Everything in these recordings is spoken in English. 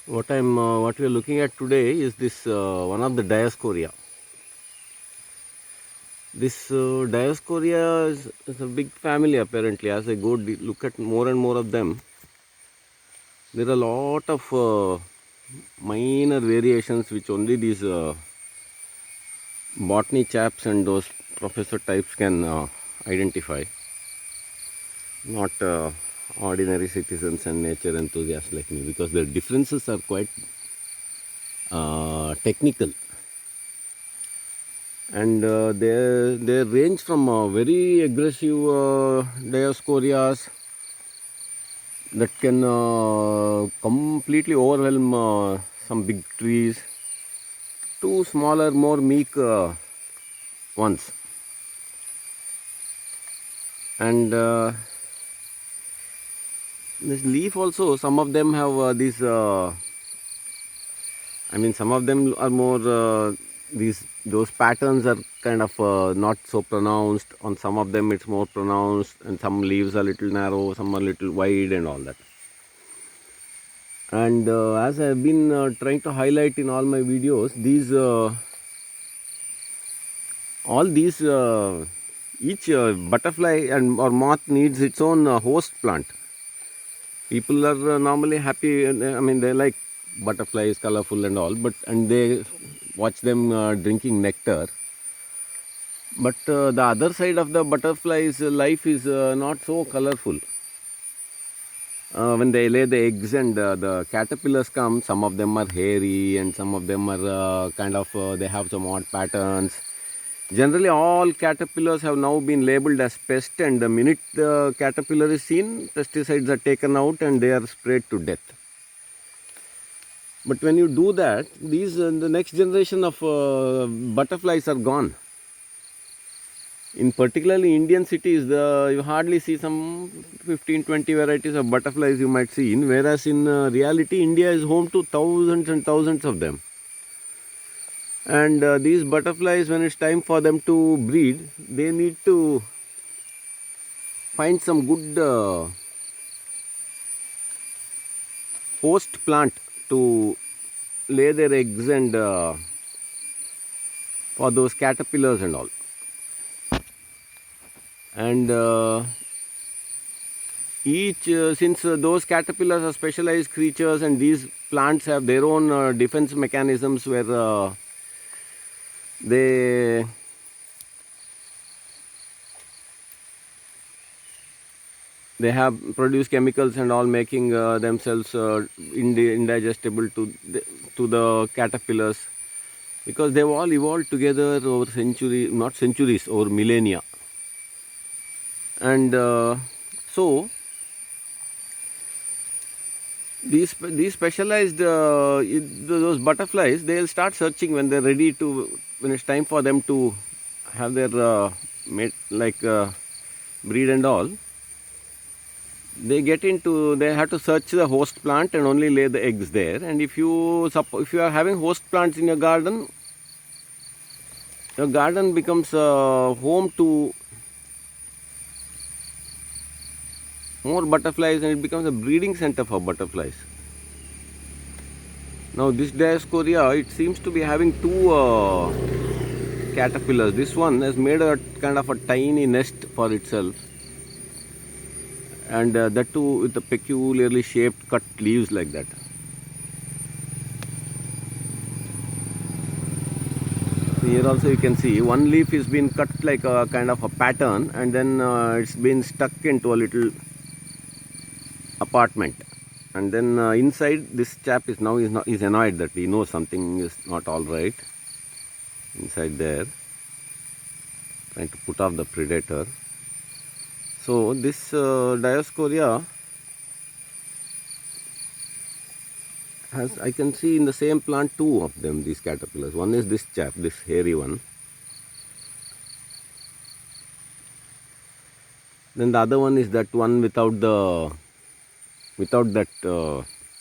What we are looking at today is this one of the Dioscorea. This Dioscorea is a big family apparently. As I look at more and more of them, there are a lot of minor variations which only these botany chaps and those professor types can identify. Not ordinary citizens and nature enthusiasts like me, because the differences are quite technical, and they range from very aggressive Dioscorias that can completely overwhelm some big trees, to smaller, more meek ones. And this leaf also, some of them have these some of them are more those patterns are kind of not so pronounced. On some of them it's more pronounced, and some leaves are little narrow, some are little wide and all that. And as I have been trying to highlight in all my videos, these all these each butterfly and or moth needs its own host plant. People are normally happy, they like butterflies, colorful and all, and they watch them drinking nectar. But the other side of the butterfly's life is not so colorful. When they lay the eggs and the caterpillars come, some of them are hairy and some of them are they have some odd patterns. Generally, all caterpillars have now been labeled as pest, and the minute the caterpillar is seen, pesticides are taken out and they are sprayed to death. But when you do that, the next generation of butterflies are gone. In particularly Indian cities, you hardly see some 15-20 varieties of butterflies you might see in, whereas in reality, India is home to thousands and thousands of them. And these butterflies, when it's time for them to breed, they need to find some good host plant to lay their eggs and for those caterpillars and all. And since those caterpillars are specialized creatures, and these plants have their own defense mechanisms where they have produced chemicals and all, making themselves indigestible to the caterpillars, because they've all evolved together over over millennia. And so these specialized those butterflies, they'll start searching when they're ready to, when it's time for them to have their breed and all. They have to search the host plant and only lay the eggs there. And if you are having host plants in your garden becomes home to more butterflies, and it becomes a breeding center for butterflies. Now this Dioscorea, it seems to be having two caterpillars. This one has made a kind of a tiny nest for itself, and that too with a peculiarly shaped cut leaves like that. Here also you can see one leaf is been cut like a kind of a pattern, and then it's been stuck into a little apartment. And then inside, this chap is annoyed that he knows something is not all right inside there, trying to put off the predator. So this Dioscorea has, I can see in the same plant, two of them, these caterpillars. One is this chap, this hairy one. Then the other one is that one without that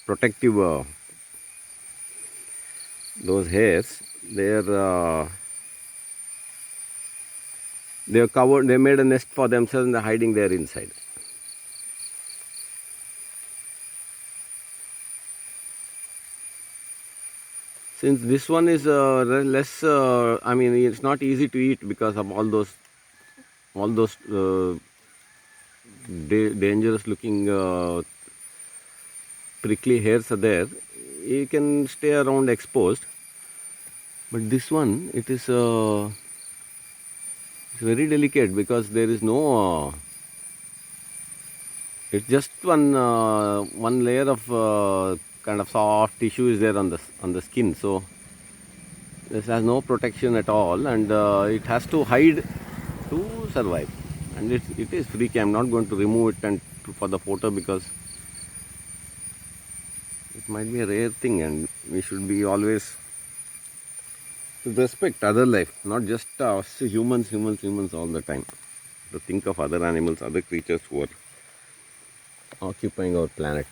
protective those hairs. They're covered. They made a nest for themselves and they're hiding there inside. Since this one is less, I mean, it's not easy to eat because of all those dangerous looking prickly hairs are there. You can stay around exposed. But this one, it's very delicate because there is no. It's just one layer of kind of soft tissue is there on the skin. So this has no protection at all, and it has to hide to survive. And it is freaky. I'm not going to remove it and for the photo because it might be a rare thing, and we should be always respect other life, not just us humans all the time. To think of other animals, other creatures who are occupying our planet.